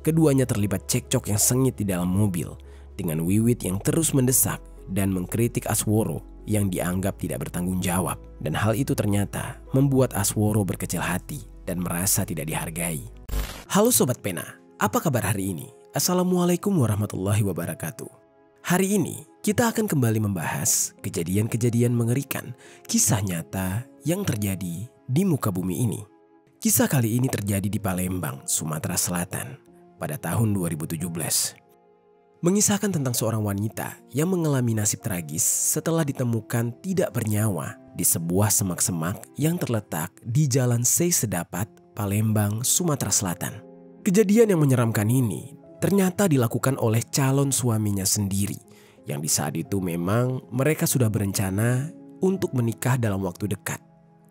keduanya terlibat cekcok yang sengit di dalam mobil dengan Wiwit yang terus mendesak dan mengkritik Asworo yang dianggap tidak bertanggung jawab. Dan hal itu ternyata membuat Asworo berkecil hati dan merasa tidak dihargai. Halo Sobat Pena, apa kabar hari ini? Assalamualaikum warahmatullahi wabarakatuh. Hari ini kita akan kembali membahas kejadian-kejadian mengerikan, kisah nyata yang terjadi di muka bumi ini. Kisah kali ini terjadi di Palembang, Sumatera Selatan pada tahun 2017. Mengisahkan tentang seorang wanita yang mengalami nasib tragis setelah ditemukan tidak bernyawa di sebuah semak-semak yang terletak di Jalan Sei Sedapat, Palembang, Sumatera Selatan. Kejadian yang menyeramkan ini ternyata dilakukan oleh calon suaminya sendiri, yang di saat itu memang mereka sudah berencana untuk menikah dalam waktu dekat.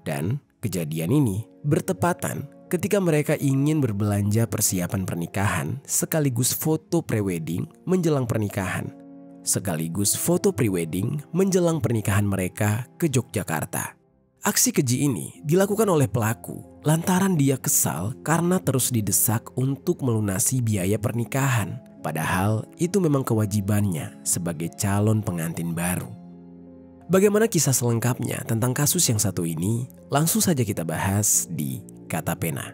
Dan kejadian ini bertepatan ketika mereka ingin berbelanja persiapan pernikahan sekaligus foto prewedding menjelang pernikahan. Mereka ke Yogyakarta. Aksi keji ini dilakukan oleh pelaku lantaran dia kesal karena terus didesak untuk melunasi biaya pernikahan. Padahal itu memang kewajibannya sebagai calon pengantin baru. Bagaimana kisah selengkapnya tentang kasus yang satu ini? Langsung saja kita bahas di Kata Pena.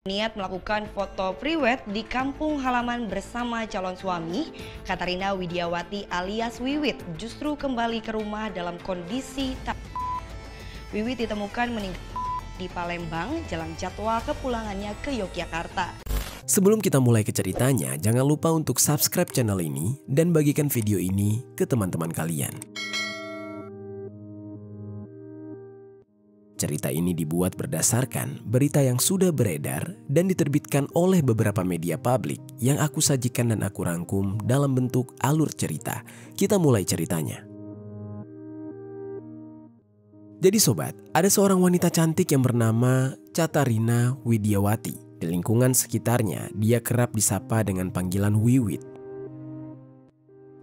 Niat melakukan foto priwed di kampung halaman bersama calon suami, Katarina Widiawati alias Wiwit justru kembali ke rumah dalam kondisi tak. Wiwit ditemukan meninggal di Palembang jelang jadwal kepulangannya ke Yogyakarta. Sebelum kita mulai ke ceritanya, jangan lupa untuk subscribe channel ini dan bagikan video ini ke teman-teman kalian. Cerita ini dibuat berdasarkan berita yang sudah beredar dan diterbitkan oleh beberapa media publik yang aku sajikan dan aku rangkum dalam bentuk alur cerita. Kita mulai ceritanya. Jadi sobat, ada seorang wanita cantik yang bernama Katarina Widiawati. Di lingkungan sekitarnya, dia kerap disapa dengan panggilan Wiwit.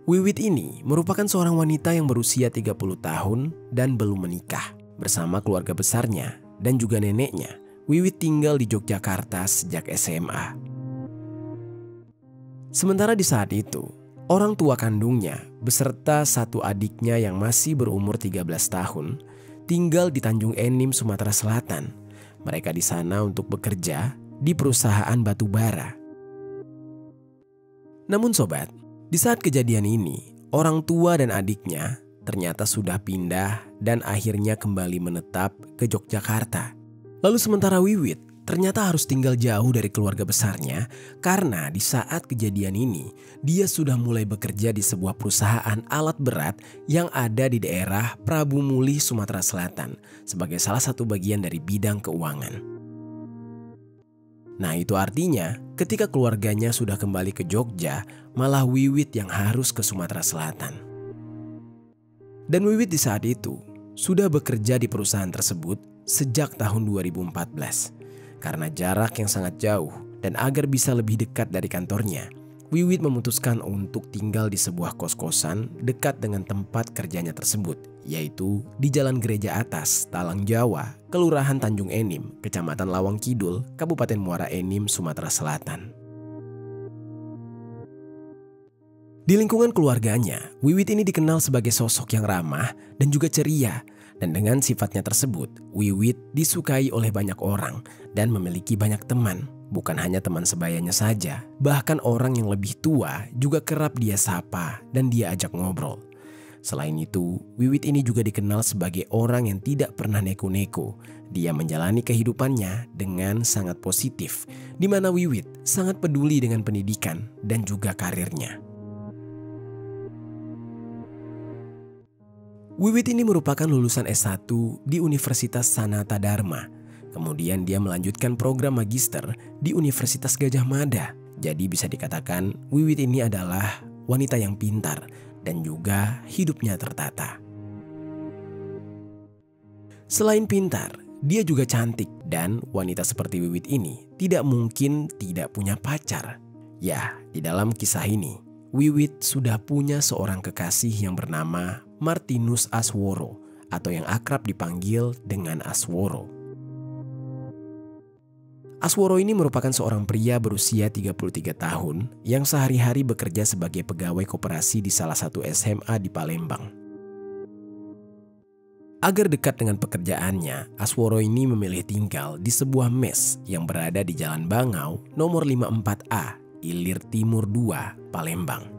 Wiwit ini merupakan seorang wanita yang berusia 30 tahun dan belum menikah. Bersama keluarga besarnya dan juga neneknya, Wiwit tinggal di Yogyakarta sejak SMA. Sementara di saat itu, orang tua kandungnya beserta satu adiknya yang masih berumur 13 tahun tinggal di Tanjung Enim, Sumatera Selatan. Mereka di sana untuk bekerja di perusahaan batu bara. Namun sobat, di saat kejadian ini, orang tua dan adiknya ternyata sudah pindah dan akhirnya kembali menetap ke Yogyakarta. Lalu sementara Wiwit ternyata harus tinggal jauh dari keluarga besarnya karena di saat kejadian ini dia sudah mulai bekerja di sebuah perusahaan alat berat yang ada di daerah Prabu Muli, Sumatera Selatan sebagai salah satu bagian dari bidang keuangan. Nah itu artinya ketika keluarganya sudah kembali ke Jogja, malah Wiwit yang harus ke Sumatera Selatan. Dan Wiwit di saat itu sudah bekerja di perusahaan tersebut sejak tahun 2014. Karena jarak yang sangat jauh dan agar bisa lebih dekat dari kantornya, Wiwit memutuskan untuk tinggal di sebuah kos-kosan dekat dengan tempat kerjanya tersebut, yaitu di Jalan Gereja Atas, Talang Jawa, Kelurahan Tanjung Enim, Kecamatan Lawang Kidul, Kabupaten Muara Enim, Sumatera Selatan. Di lingkungan keluarganya, Wiwit ini dikenal sebagai sosok yang ramah dan juga ceria. Dan dengan sifatnya tersebut, Wiwit disukai oleh banyak orang dan memiliki banyak teman. Bukan hanya teman sebayanya saja, bahkan orang yang lebih tua juga kerap dia sapa dan dia ajak ngobrol. Selain itu, Wiwit ini juga dikenal sebagai orang yang tidak pernah neko-neko. Dia menjalani kehidupannya dengan sangat positif, di mana Wiwit sangat peduli dengan pendidikan dan juga karirnya. Wiwit ini merupakan lulusan S1 di Universitas Sanata Dharma. Kemudian dia melanjutkan program magister di Universitas Gadjah Mada. Jadi bisa dikatakan Wiwit ini adalah wanita yang pintar dan juga hidupnya tertata. Selain pintar, dia juga cantik dan wanita seperti Wiwit ini tidak mungkin tidak punya pacar. Ya, di dalam kisah ini, Wiwit sudah punya seorang kekasih yang bernama Martinus Asworo atau yang akrab dipanggil dengan Asworo. Asworo ini merupakan seorang pria berusia 33 tahun yang sehari-hari bekerja sebagai pegawai koperasi di salah satu SMA di Palembang. Agar dekat dengan pekerjaannya, Asworo ini memilih tinggal di sebuah mes yang berada di Jalan Bangau nomor 54A, Ilir Timur 2, Palembang.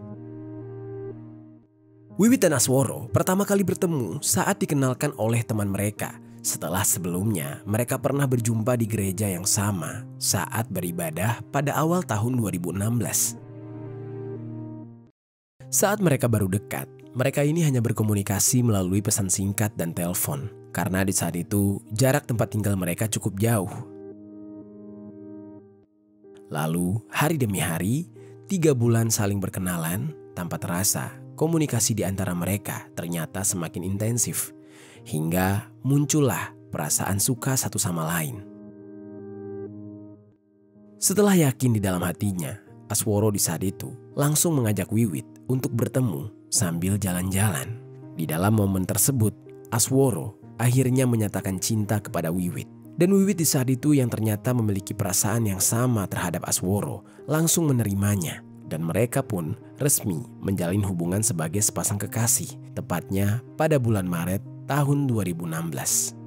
Wiwit dan Asworo pertama kali bertemu saat dikenalkan oleh teman mereka setelah sebelumnya mereka pernah berjumpa di gereja yang sama saat beribadah pada awal tahun 2016. Saat mereka baru dekat, mereka ini hanya berkomunikasi melalui pesan singkat dan telepon karena di saat itu jarak tempat tinggal mereka cukup jauh. Lalu hari demi hari, 3 bulan saling berkenalan, tanpa terasa komunikasi di antara mereka ternyata semakin intensif hingga muncullah perasaan suka satu sama lain. Setelah yakin di dalam hatinya, Asworo di saat itu langsung mengajak Wiwit untuk bertemu sambil jalan-jalan. Di dalam momen tersebut, Asworo akhirnya menyatakan cinta kepada Wiwit. Dan Wiwit di saat itu yang ternyata memiliki perasaan yang sama terhadap Asworo langsung menerimanya. Dan mereka pun resmi menjalin hubungan sebagai sepasang kekasih, tepatnya pada bulan Maret tahun 2016.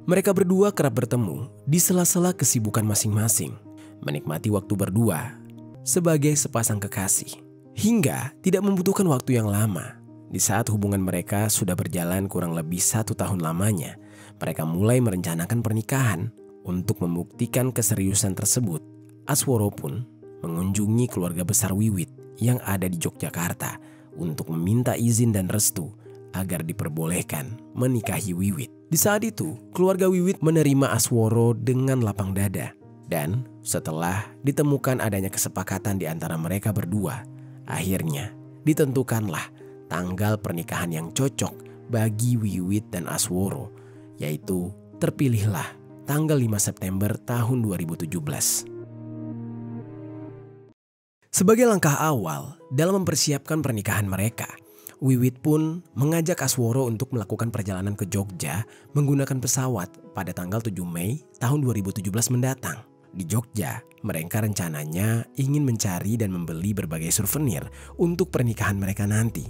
Mereka berdua kerap bertemu di sela-sela kesibukan masing-masing, menikmati waktu berdua sebagai sepasang kekasih. Hingga tidak membutuhkan waktu yang lama. Di saat hubungan mereka sudah berjalan kurang lebih 1 tahun lamanya, mereka mulai merencanakan pernikahan. Untuk membuktikan keseriusan tersebut, Asworo pun mengunjungi keluarga besar Wiwit yang ada di Yogyakarta untuk meminta izin dan restu agar diperbolehkan menikahi Wiwit. Di saat itu, keluarga Wiwit menerima Asworo dengan lapang dada. Dan setelah ditemukan adanya kesepakatan di antara mereka berdua, akhirnya ditentukanlah tanggal pernikahan yang cocok bagi Wiwit dan Asworo, yaitu terpilihlah tanggal 5 September tahun 2017. Sebagai langkah awal dalam mempersiapkan pernikahan mereka, Wiwit pun mengajak Asworo untuk melakukan perjalanan ke Jogja menggunakan pesawat pada tanggal 7 Mei tahun 2017 mendatang. Di Jogja, mereka rencananya ingin mencari dan membeli berbagai souvenir untuk pernikahan mereka nanti.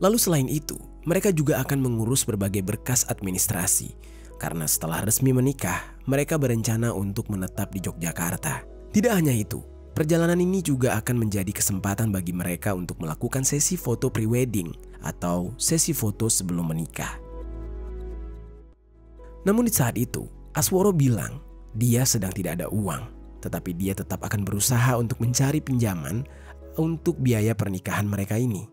Lalu selain itu, mereka juga akan mengurus berbagai berkas administrasi. Karena setelah resmi menikah, mereka berencana untuk menetap di Yogyakarta. Tidak hanya itu, perjalanan ini juga akan menjadi kesempatan bagi mereka untuk melakukan sesi foto pre-wedding atau sesi foto sebelum menikah. Namun di saat itu, Asworo bilang dia sedang tidak ada uang, tetapi dia tetap akan berusaha untuk mencari pinjaman untuk biaya pernikahan mereka ini.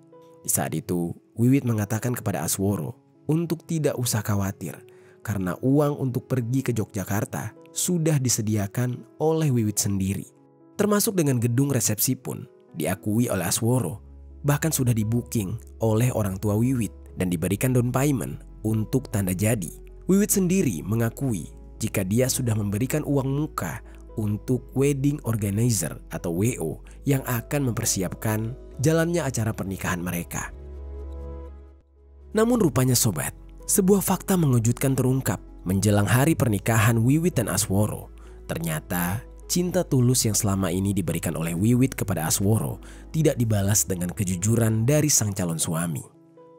Di saat itu, Wiwit mengatakan kepada Asworo untuk tidak usah khawatir karena uang untuk pergi ke Yogyakarta sudah disediakan oleh Wiwit sendiri. Termasuk dengan gedung resepsi pun diakui oleh Asworo, bahkan sudah di-booking oleh orang tua Wiwit dan diberikan down payment untuk tanda jadi. Wiwit sendiri mengakui jika dia sudah memberikan uang muka untuk wedding organizer atau WO yang akan mempersiapkan jalannya acara pernikahan mereka. Namun rupanya sobat, sebuah fakta mengejutkan terungkap menjelang hari pernikahan Wiwit dan Asworo. Ternyata cinta tulus yang selama ini diberikan oleh Wiwit kepada Asworo tidak dibalas dengan kejujuran dari sang calon suami.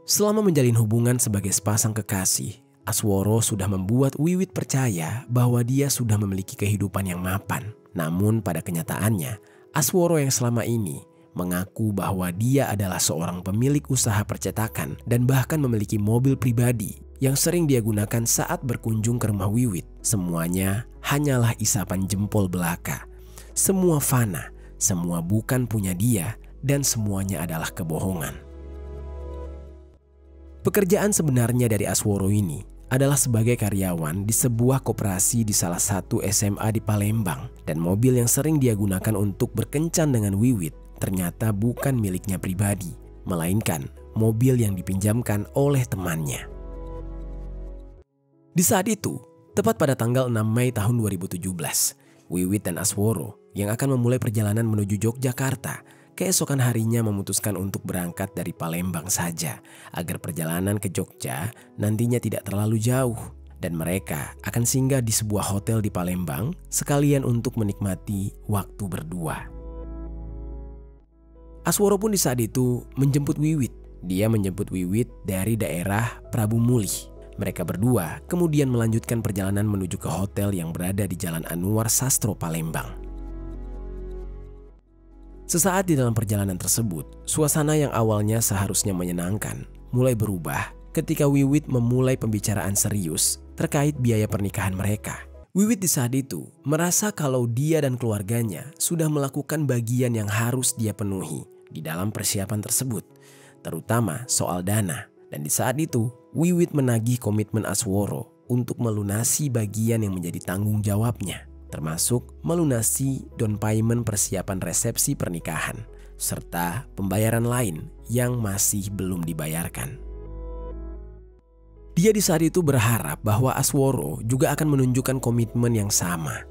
Selama menjalin hubungan sebagai sepasang kekasih, Asworo sudah membuat Wiwit percaya bahwa dia sudah memiliki kehidupan yang mapan. Namun pada kenyataannya, Asworo yang selama ini mengaku bahwa dia adalah seorang pemilik usaha percetakan dan bahkan memiliki mobil pribadi yang sering dia gunakan saat berkunjung ke rumah Wiwit. Semuanya hanyalah isapan jempol belaka. Semua fana, semua bukan punya dia, dan semuanya adalah kebohongan. Pekerjaan sebenarnya dari Asworo ini adalah sebagai karyawan di sebuah koperasi di salah satu SMA di Palembang. Dan mobil yang sering dia gunakan untuk berkencan dengan Wiwit ternyata bukan miliknya pribadi, melainkan mobil yang dipinjamkan oleh temannya. Di saat itu, tepat pada tanggal 6 Mei tahun 2017, Wiwit dan Asworo yang akan memulai perjalanan menuju Yogyakarta keesokan harinya memutuskan untuk berangkat dari Palembang saja agar perjalanan ke Jogja nantinya tidak terlalu jauh dan mereka akan singgah di sebuah hotel di Palembang sekalian untuk menikmati waktu berdua. Asworo pun di saat itu menjemput Wiwit. Dia menjemput Wiwit dari daerah Prabu Mulih. Mereka berdua kemudian melanjutkan perjalanan menuju ke hotel yang berada di Jalan Anwar Sastro Palembang. Sesaat di dalam perjalanan tersebut, suasana yang awalnya seharusnya menyenangkan mulai berubah ketika Wiwit memulai pembicaraan serius terkait biaya pernikahan mereka. Wiwit di saat itu merasa kalau dia dan keluarganya sudah melakukan bagian yang harus dia penuhi di dalam persiapan tersebut, terutama soal dana. Dan di saat itu, Wiwit menagih komitmen Asworo untuk melunasi bagian yang menjadi tanggung jawabnya, termasuk melunasi down payment persiapan resepsi pernikahan, serta pembayaran lain yang masih belum dibayarkan. Dia di saat itu berharap bahwa Asworo juga akan menunjukkan komitmen yang sama.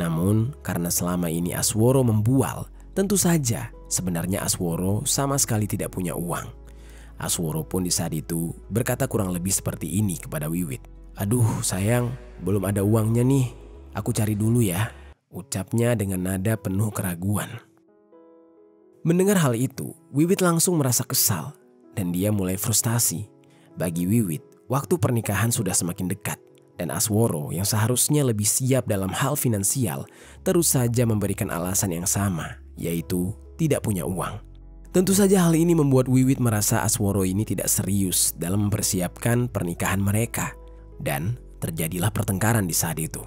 Namun, karena selama ini Asworo membual, tentu saja sebenarnya Asworo sama sekali tidak punya uang. Asworo pun di saat itu berkata kurang lebih seperti ini kepada Wiwit. "Aduh sayang, belum ada uangnya nih. Aku cari dulu ya," ucapnya dengan nada penuh keraguan. Mendengar hal itu, Wiwit langsung merasa kesal dan dia mulai frustasi. Bagi Wiwit, waktu pernikahan sudah semakin dekat dan Asworo yang seharusnya lebih siap dalam hal finansial terus saja memberikan alasan yang sama, yaitu tidak punya uang. Tentu saja hal ini membuat Wiwit merasa Asworo ini tidak serius dalam mempersiapkan pernikahan mereka. Dan terjadilah pertengkaran di saat itu.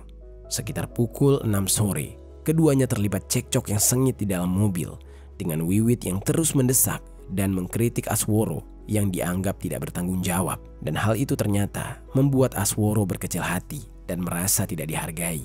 Sekitar pukul 6 sore, keduanya terlibat cekcok yang sengit di dalam mobil dengan Wiwit yang terus mendesak dan mengkritik Asworo yang dianggap tidak bertanggung jawab. Dan hal itu ternyata membuat Asworo berkecil hati dan merasa tidak dihargai.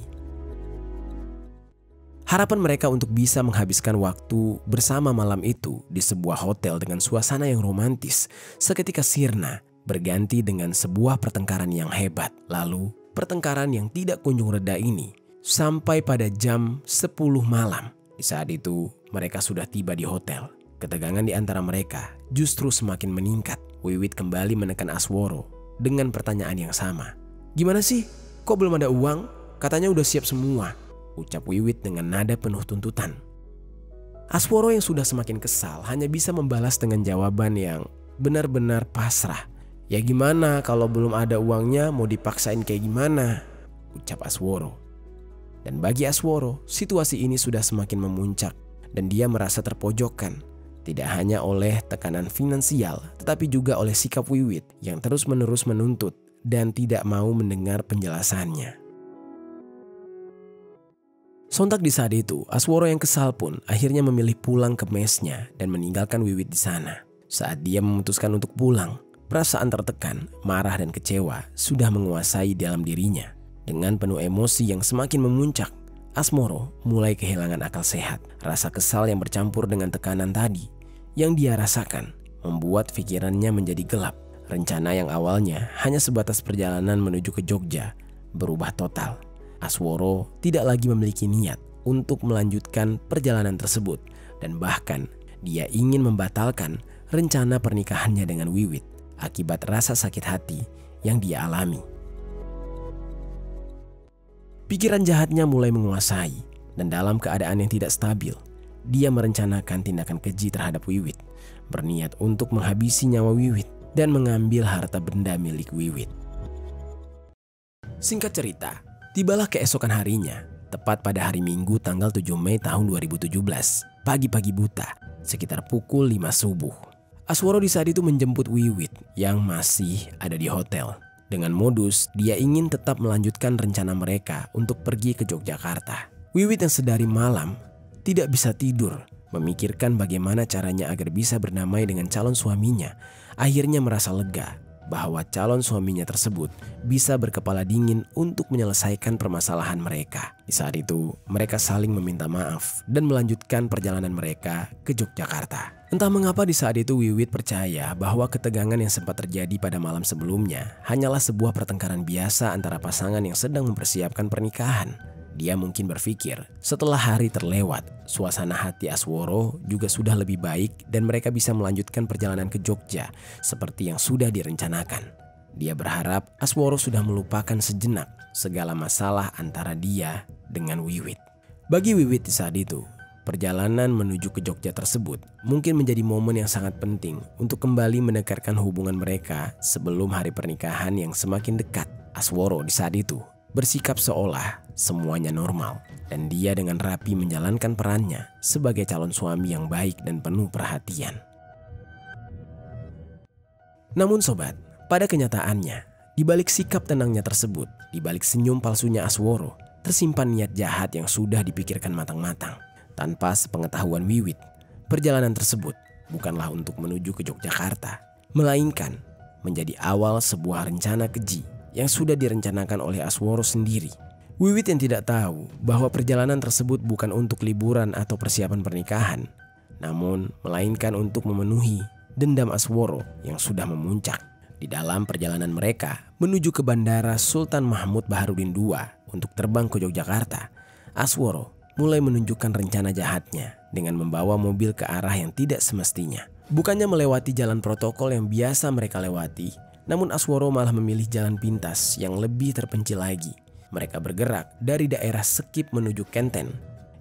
Harapan mereka untuk bisa menghabiskan waktu bersama malam itu di sebuah hotel dengan suasana yang romantis seketika sirna berganti dengan sebuah pertengkaran yang hebat. Lalu pertengkaran yang tidak kunjung reda ini sampai pada jam 10 malam. Di saat itu mereka sudah tiba di hotel. Ketegangan di antara mereka justru semakin meningkat. Wiwit kembali menekan Asworo dengan pertanyaan yang sama. "Gimana sih? Kok belum ada uang? Katanya udah siap semua," ucap Wiwit dengan nada penuh tuntutan. Asworo yang sudah semakin kesal hanya bisa membalas dengan jawaban yang benar-benar pasrah. "Ya gimana kalau belum ada uangnya, mau dipaksain kayak gimana?" ucap Asworo. Dan bagi Asworo, situasi ini sudah semakin memuncak dan dia merasa terpojokkan. Tidak hanya oleh tekanan finansial, tetapi juga oleh sikap Wiwit yang terus-menerus menuntut dan tidak mau mendengar penjelasannya. Sontak di saat itu, Asworo yang kesal pun akhirnya memilih pulang ke mesnya dan meninggalkan Wiwit di sana. Saat dia memutuskan untuk pulang, perasaan tertekan, marah dan kecewa sudah menguasai dalam dirinya. Dengan penuh emosi yang semakin memuncak, Asworo mulai kehilangan akal sehat. Rasa kesal yang bercampur dengan tekanan tadi yang dia rasakan membuat pikirannya menjadi gelap. Rencana yang awalnya hanya sebatas perjalanan menuju ke Jogja berubah total. Asworo tidak lagi memiliki niat untuk melanjutkan perjalanan tersebut dan bahkan dia ingin membatalkan rencana pernikahannya dengan Wiwit akibat rasa sakit hati yang dia alami. Pikiran jahatnya mulai menguasai dan dalam keadaan yang tidak stabil, dia merencanakan tindakan keji terhadap Wiwit, berniat untuk menghabisi nyawa Wiwit dan mengambil harta benda milik Wiwit. Singkat cerita, tibalah keesokan harinya, tepat pada hari Minggu tanggal 7 Mei tahun 2017, pagi-pagi buta, sekitar pukul 5 subuh. Asworo di saat itu menjemput Wiwit yang masih ada di hotel. Dengan modus, dia ingin tetap melanjutkan rencana mereka untuk pergi ke Yogyakarta. Wiwit yang sedari malam tidak bisa tidur, memikirkan bagaimana caranya agar bisa berdamai dengan calon suaminya, akhirnya merasa lega bahwa calon suaminya tersebut bisa berkepala dingin untuk menyelesaikan permasalahan mereka. Di saat itu, mereka saling meminta maaf dan melanjutkan perjalanan mereka ke Yogyakarta. Entah mengapa di saat itu Wiwit percaya bahwa ketegangan yang sempat terjadi pada malam sebelumnya hanyalah sebuah pertengkaran biasa antara pasangan yang sedang mempersiapkan pernikahan. Dia mungkin berpikir setelah hari terlewat, suasana hati Asworo juga sudah lebih baik dan mereka bisa melanjutkan perjalanan ke Jogja seperti yang sudah direncanakan. Dia berharap Asworo sudah melupakan sejenak segala masalah antara dia dengan Wiwit. Bagi Wiwit di saat itu, perjalanan menuju ke Jogja tersebut mungkin menjadi momen yang sangat penting untuk kembali mendekatkan hubungan mereka sebelum hari pernikahan yang semakin dekat. Asworo di saat itu bersikap seolah semuanya normal dan dia dengan rapi menjalankan perannya sebagai calon suami yang baik dan penuh perhatian. Namun sobat, pada kenyataannya, di balik sikap tenangnya tersebut, di balik senyum palsunya Asworo, tersimpan niat jahat yang sudah dipikirkan matang-matang. Tanpa sepengetahuan Wiwit, perjalanan tersebut bukanlah untuk menuju ke Yogyakarta, melainkan menjadi awal sebuah rencana keji yang sudah direncanakan oleh Asworo sendiri. Wiwit yang tidak tahu bahwa perjalanan tersebut bukan untuk liburan atau persiapan pernikahan, namun melainkan untuk memenuhi dendam Asworo yang sudah memuncak. Di dalam perjalanan mereka menuju ke Bandara Sultan Mahmud Baharudin II untuk terbang ke Yogyakarta, Asworo mulai menunjukkan rencana jahatnya dengan membawa mobil ke arah yang tidak semestinya. Bukannya melewati jalan protokol yang biasa mereka lewati, namun Asworo malah memilih jalan pintas yang lebih terpencil lagi. Mereka bergerak dari daerah Sekip menuju Kenten,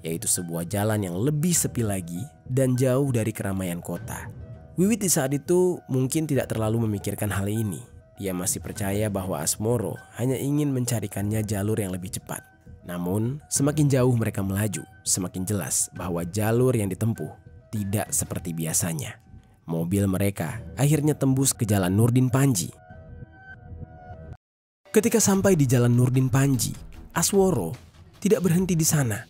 yaitu sebuah jalan yang lebih sepi lagi dan jauh dari keramaian kota. Wiwit di saat itu mungkin tidak terlalu memikirkan hal ini. Dia masih percaya bahwa Asworo hanya ingin mencarikannya jalur yang lebih cepat. Namun semakin jauh mereka melaju, semakin jelas bahwa jalur yang ditempuh tidak seperti biasanya. Mobil mereka akhirnya tembus ke Jalan Nurdin Panji. Ketika sampai di Jalan Nurdin Panji, Asworo tidak berhenti di sana.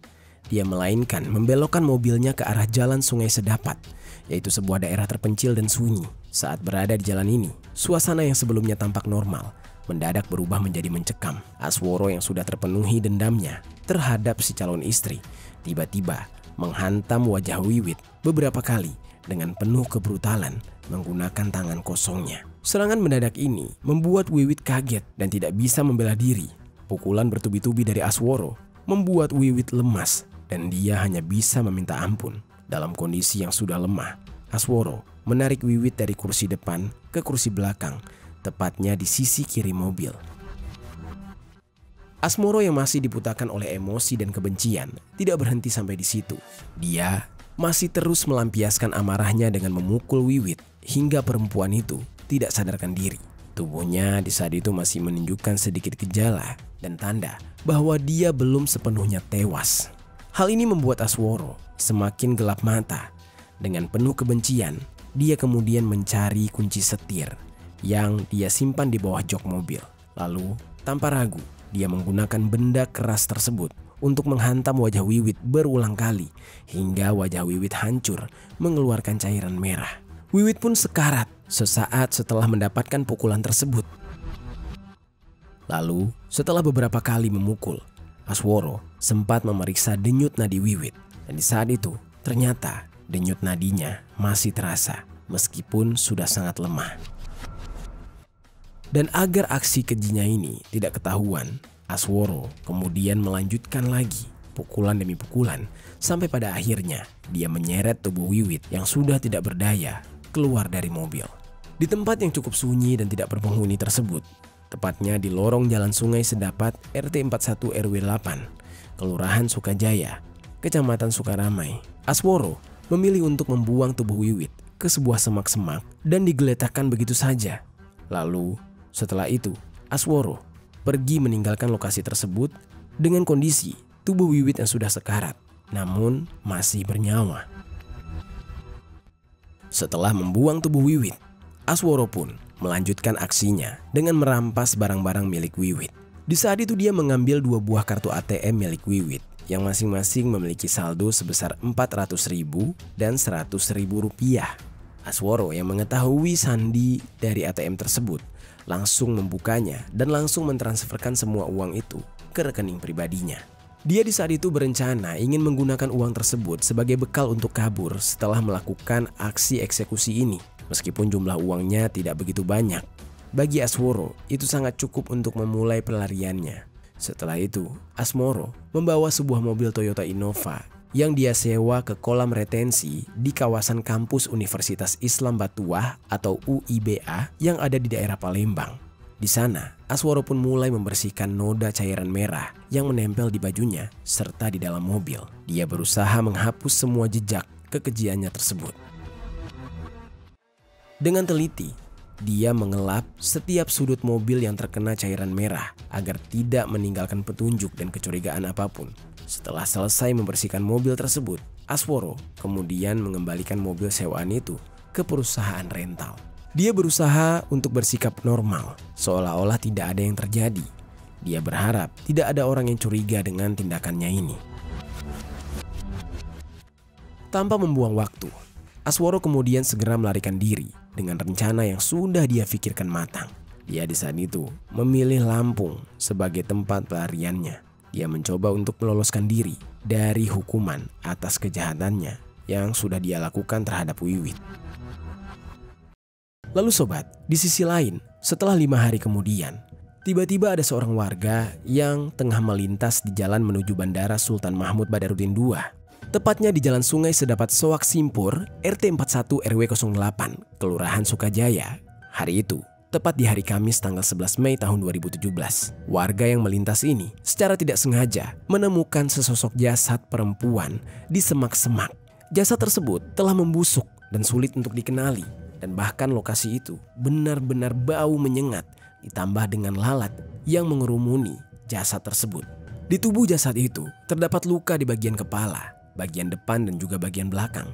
Dia melainkan membelokkan mobilnya ke arah Jalan Sungai Sedapat, yaitu sebuah daerah terpencil dan sunyi. Saat berada di jalan ini, suasana yang sebelumnya tampak normal mendadak berubah menjadi mencekam. Asworo yang sudah terpenuhi dendamnya terhadap si calon istri tiba-tiba menghantam wajah Wiwit beberapa kali dengan penuh kebrutalan menggunakan tangan kosongnya. Serangan mendadak ini membuat Wiwit kaget dan tidak bisa membela diri. Pukulan bertubi-tubi dari Asworo membuat Wiwit lemas dan dia hanya bisa meminta ampun. Dalam kondisi yang sudah lemah, Asworo menarik Wiwit dari kursi depan ke kursi belakang, tepatnya di sisi kiri mobil. Asworo yang masih dibutakan oleh emosi dan kebencian tidak berhenti sampai di situ. Dia masih terus melampiaskan amarahnya dengan memukul Wiwit hingga perempuan itu tidak sadarkan diri. Tubuhnya di saat itu masih menunjukkan sedikit gejala dan tanda bahwa dia belum sepenuhnya tewas. Hal ini membuat Asworo semakin gelap mata. Dengan penuh kebencian, dia kemudian mencari kunci setir yang dia simpan di bawah jok mobil. Lalu, tanpa ragu, dia menggunakan benda keras tersebut untuk menghantam wajah Wiwit berulang kali hingga wajah Wiwit hancur mengeluarkan cairan merah. Wiwit pun sekarat sesaat setelah mendapatkan pukulan tersebut. Lalu, setelah beberapa kali memukul, Asworo sempat memeriksa denyut nadi Wiwit. Dan di saat itu, ternyata denyut nadinya masih terasa meskipun sudah sangat lemah. Dan agar aksi kejinya ini tidak ketahuan, Asworo kemudian melanjutkan lagi pukulan demi pukulan sampai pada akhirnya dia menyeret tubuh Wiwit yang sudah tidak berdaya keluar dari mobil. Di tempat yang cukup sunyi dan tidak berpenghuni tersebut, tepatnya di lorong Jalan Sungai Sedapat RT 41 RW 8, Kelurahan Sukajaya, Kecamatan Sukaramai, Asworo memilih untuk membuang tubuh Wiwit ke sebuah semak-semak dan digeletakkan begitu saja. Lalu setelah itu, Asworo pergi meninggalkan lokasi tersebut dengan kondisi tubuh Wiwit yang sudah sekarat, namun masih bernyawa. Setelah membuang tubuh Wiwit, Asworo pun melanjutkan aksinya dengan merampas barang-barang milik Wiwit. Di saat itu dia mengambil 2 buah kartu ATM milik Wiwit yang masing-masing memiliki saldo sebesar 400.000 dan 100.000 rupiah. Asworo yang mengetahui sandi dari ATM tersebut langsung membukanya dan langsung mentransferkan semua uang itu ke rekening pribadinya. Dia di saat itu berencana ingin menggunakan uang tersebut sebagai bekal untuk kabur setelah melakukan aksi eksekusi ini. Meskipun jumlah uangnya tidak begitu banyak, bagi Asworo itu sangat cukup untuk memulai pelariannya. Setelah itu, Asmoro membawa sebuah mobil Toyota Innova yang dia sewa ke kolam retensi di kawasan kampus Universitas Islam Batuah atau UIBA yang ada di daerah Palembang. Di sana, Asworo pun mulai membersihkan noda cairan merah yang menempel di bajunya serta di dalam mobil. Dia berusaha menghapus semua jejak kekejiannya tersebut. Dengan teliti, dia mengelap setiap sudut mobil yang terkena cairan merah agar tidak meninggalkan petunjuk dan kecurigaan apapun. Setelah selesai membersihkan mobil tersebut, Asworo kemudian mengembalikan mobil sewaan itu ke perusahaan rental. Dia berusaha untuk bersikap normal, seolah-olah tidak ada yang terjadi. Dia berharap tidak ada orang yang curiga dengan tindakannya ini. Tanpa membuang waktu, Asworo kemudian segera melarikan diri dengan rencana yang sudah dia pikirkan matang. Dia di saat itu memilih Lampung sebagai tempat pelariannya. Dia mencoba untuk meloloskan diri dari hukuman atas kejahatannya yang sudah dia lakukan terhadap Wiwit. Lalu sobat, di sisi lain, setelah 5 hari kemudian, tiba-tiba ada seorang warga yang tengah melintas di jalan menuju Bandara Sultan Mahmud Badarudin II. Tepatnya di Jalan Sungai Sedapat Soak Simpur, RT 41 RW 08, Kelurahan Sukajaya. Hari itu, tepat di hari Kamis tanggal 11 Mei tahun 2017, warga yang melintas ini secara tidak sengaja menemukan sesosok jasad perempuan di semak-semak. Jasad tersebut telah membusuk dan sulit untuk dikenali, dan bahkan lokasi itu benar-benar bau menyengat ditambah dengan lalat yang mengerumuni jasad tersebut. Di tubuh jasad itu terdapat luka di bagian kepala, bagian depan dan juga bagian belakang.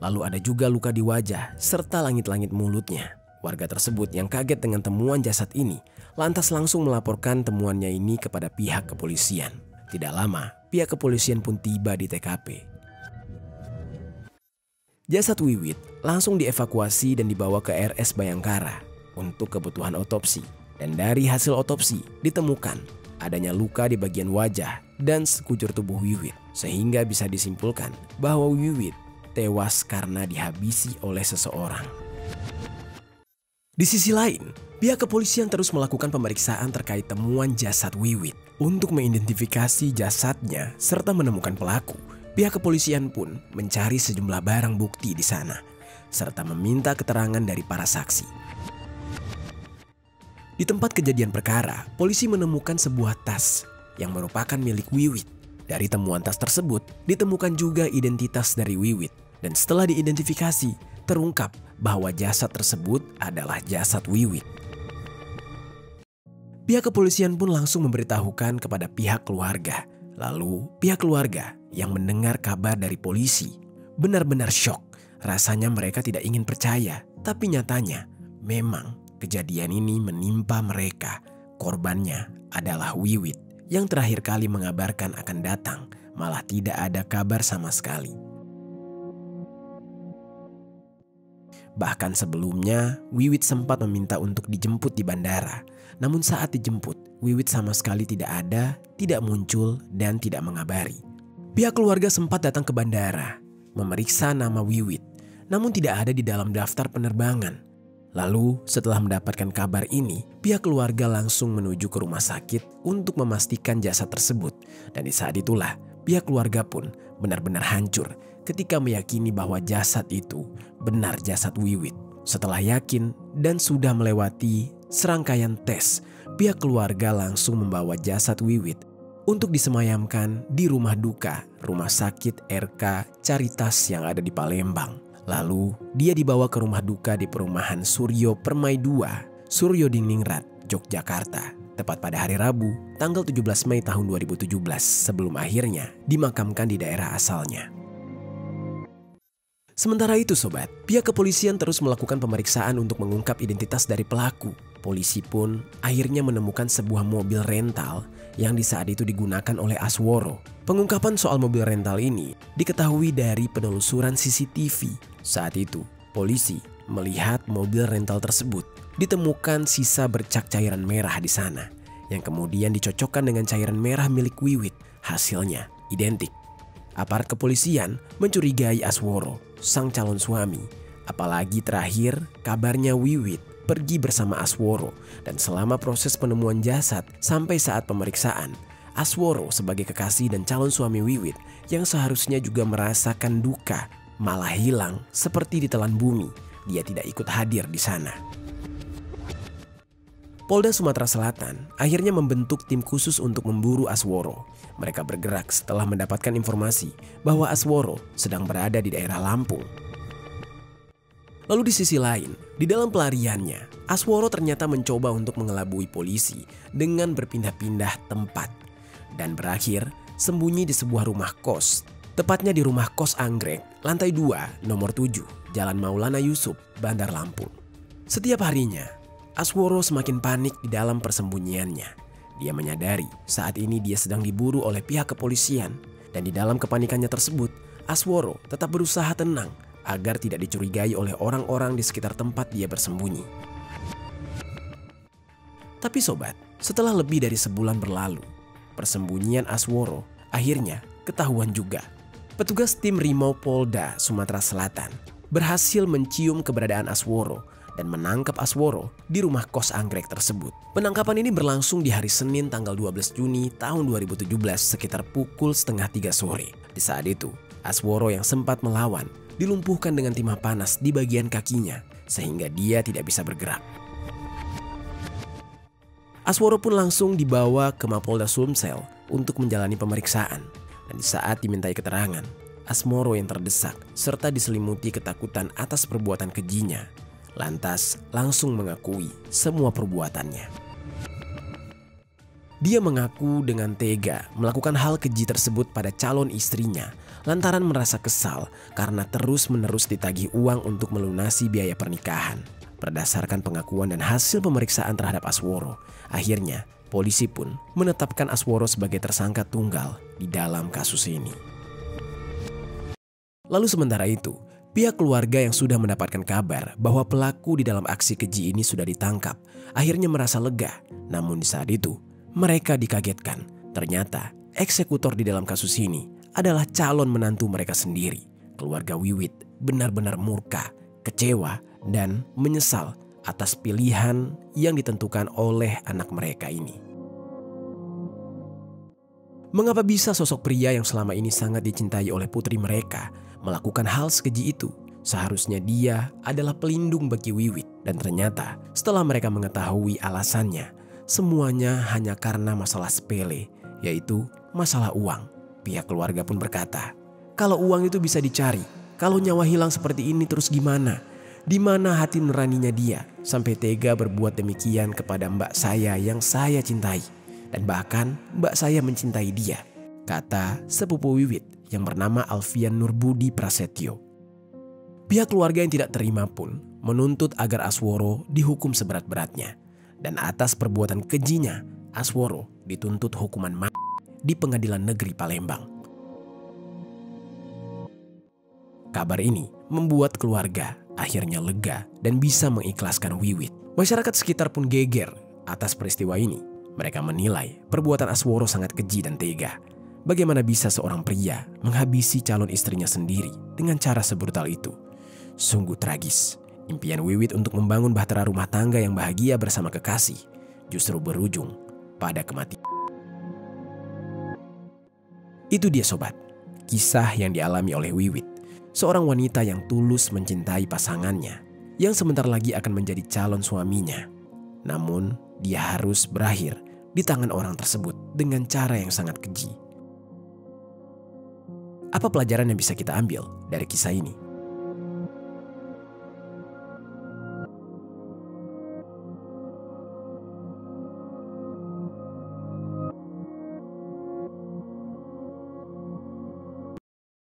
Lalu ada juga luka di wajah serta langit-langit mulutnya. Warga tersebut yang kaget dengan temuan jasad ini lantas langsung melaporkan temuannya ini kepada pihak kepolisian. Tidak lama, pihak kepolisian pun tiba di TKP. Jasad Wiwit langsung dievakuasi dan dibawa ke RS Bayangkara untuk kebutuhan otopsi. Dan dari hasil otopsi ditemukan adanya luka di bagian wajah dan sekujur tubuh Wiwit, sehingga bisa disimpulkan bahwa Wiwit tewas karena dihabisi oleh seseorang. Di sisi lain, pihak kepolisian terus melakukan pemeriksaan terkait temuan jasad Wiwit untuk mengidentifikasi jasadnya serta menemukan pelaku. Pihak kepolisian pun mencari sejumlah barang bukti di sana serta meminta keterangan dari para saksi. Di tempat kejadian perkara, polisi menemukan sebuah tas yang merupakan milik Wiwit. Dari temuan tas tersebut, ditemukan juga identitas dari Wiwit. Dan setelah diidentifikasi, terungkap bahwa jasad tersebut adalah jasad Wiwit. Pihak kepolisian pun langsung memberitahukan kepada pihak keluarga. Lalu pihak keluarga yang mendengar kabar dari polisi benar-benar syok. Rasanya mereka tidak ingin percaya, tapi nyatanya memang kejadian ini menimpa mereka. Korbannya adalah Wiwit yang terakhir kali mengabarkan akan datang, malah tidak ada kabar sama sekali. Bahkan sebelumnya, Wiwit sempat meminta untuk dijemput di bandara. Namun saat dijemput, Wiwit sama sekali tidak ada, tidak muncul, dan tidak mengabari. Pihak keluarga sempat datang ke bandara, memeriksa nama Wiwit, namun tidak ada di dalam daftar penerbangan. Lalu setelah mendapatkan kabar ini, pihak keluarga langsung menuju ke rumah sakit untuk memastikan jasad tersebut. Dan di saat itulah, pihak keluarga pun benar-benar hancur ketika meyakini bahwa jasad itu benar jasad Wiwit. Setelah yakin dan sudah melewati serangkaian tes, pihak keluarga langsung membawa jasad Wiwit untuk disemayamkan di rumah duka Rumah Sakit RK Caritas yang ada di Palembang. Lalu dia dibawa ke rumah duka di perumahan Suryo Permai 2, Suryo Diningrat, Yogyakarta, tepat pada hari Rabu, tanggal 17 Mei tahun 2017, sebelum akhirnya dimakamkan di daerah asalnya. Sementara itu sobat, pihak kepolisian terus melakukan pemeriksaan untuk mengungkap identitas dari pelaku. Polisi pun akhirnya menemukan sebuah mobil rental yang di saat itu digunakan oleh Asworo. Pengungkapan soal mobil rental ini diketahui dari penelusuran CCTV. Saat itu, polisi melihat mobil rental tersebut ditemukan sisa bercak cairan merah di sana, yang kemudian dicocokkan dengan cairan merah milik Wiwit. Hasilnya identik. Aparat kepolisian mencurigai Asworo, sang calon suami. Apalagi terakhir kabarnya Wiwit pergi bersama Asworo, dan selama proses penemuan jasad sampai saat pemeriksaan, Asworo sebagai kekasih dan calon suami Wiwit yang seharusnya juga merasakan duka malah hilang seperti ditelan bumi. Dia tidak ikut hadir di sana. Polda Sumatera Selatan akhirnya membentuk tim khusus untuk memburu Asworo. Mereka bergerak setelah mendapatkan informasi bahwa Asworo sedang berada di daerah Lampung. Lalu di sisi lain, di dalam pelariannya, Asworo ternyata mencoba untuk mengelabui polisi dengan berpindah-pindah tempat dan berakhir sembunyi di sebuah rumah kos, tepatnya di rumah kos Anggrek, lantai 2, nomor 7, Jalan Maulana Yusuf, Bandar Lampung. Setiap harinya, Asworo semakin panik di dalam persembunyiannya. Dia menyadari saat ini dia sedang diburu oleh pihak kepolisian, dan di dalam kepanikannya tersebut, Asworo tetap berusaha tenang agar tidak dicurigai oleh orang-orang di sekitar tempat dia bersembunyi. Tapi sobat, setelah lebih dari sebulan berlalu, persembunyian Asworo akhirnya ketahuan juga. Petugas tim Rimau Polda Sumatera Selatan berhasil mencium keberadaan Asworo dan menangkap Asworo di rumah kos Anggrek tersebut. Penangkapan ini berlangsung di hari Senin tanggal 12 Juni tahun 2017 sekitar pukul 2:30 sore. Di saat itu, Asworo yang sempat melawan dilumpuhkan dengan timah panas di bagian kakinya sehingga dia tidak bisa bergerak. Asworo pun langsung dibawa ke Mapolda Sumsel untuk menjalani pemeriksaan. Dan di saat dimintai keterangan, Asworo yang terdesak serta diselimuti ketakutan atas perbuatan kejinya, lantas langsung mengakui semua perbuatannya. Dia mengaku dengan tega melakukan hal keji tersebut pada calon istrinya lantaran merasa kesal karena terus-menerus ditagih uang untuk melunasi biaya pernikahan. Berdasarkan pengakuan dan hasil pemeriksaan terhadap Asworo, akhirnya polisi pun menetapkan Asworo sebagai tersangka tunggal di dalam kasus ini. Lalu sementara itu, pihak keluarga yang sudah mendapatkan kabar bahwa pelaku di dalam aksi keji ini sudah ditangkap, akhirnya merasa lega. Namun di saat itu, mereka dikagetkan. Ternyata eksekutor di dalam kasus ini adalah calon menantu mereka sendiri. Keluarga Wiwit benar-benar murka, kecewa, dan menyesal atas pilihan yang ditentukan oleh anak mereka ini. Mengapa bisa sosok pria yang selama ini sangat dicintai oleh putri mereka melakukan hal sekeji itu? Seharusnya dia adalah pelindung bagi Wiwit. Dan ternyata setelah mereka mengetahui alasannya, semuanya hanya karena masalah sepele, yaitu masalah uang. Pihak keluarga pun berkata, kalau uang itu bisa dicari, kalau nyawa hilang seperti ini terus gimana? Di mana hati nuraninya dia sampai tega berbuat demikian kepada mbak saya yang saya cintai? Dan bahkan mbak saya mencintai dia, kata sepupu Wiwit yang bernama Alfian Nurbudi Prasetyo. Pihak keluarga yang tidak terima pun menuntut agar Asworo dihukum seberat-beratnya. Dan atas perbuatan kejinya, Asworo dituntut hukuman mati di Pengadilan Negeri Palembang. Kabar ini membuat keluarga akhirnya lega dan bisa mengikhlaskan Wiwit. Masyarakat sekitar pun geger atas peristiwa ini. Mereka menilai perbuatan Asworo sangat keji dan tega. Bagaimana bisa seorang pria menghabisi calon istrinya sendiri dengan cara sebrutal itu? Sungguh tragis. Impian Wiwit untuk membangun bahtera rumah tangga yang bahagia bersama kekasih justru berujung pada kematian. Itu dia sobat, kisah yang dialami oleh Wiwit, seorang wanita yang tulus mencintai pasangannya, yang sebentar lagi akan menjadi calon suaminya. Namun dia harus berakhir di tangan orang tersebut dengan cara yang sangat keji. Apa pelajaran yang bisa kita ambil dari kisah ini?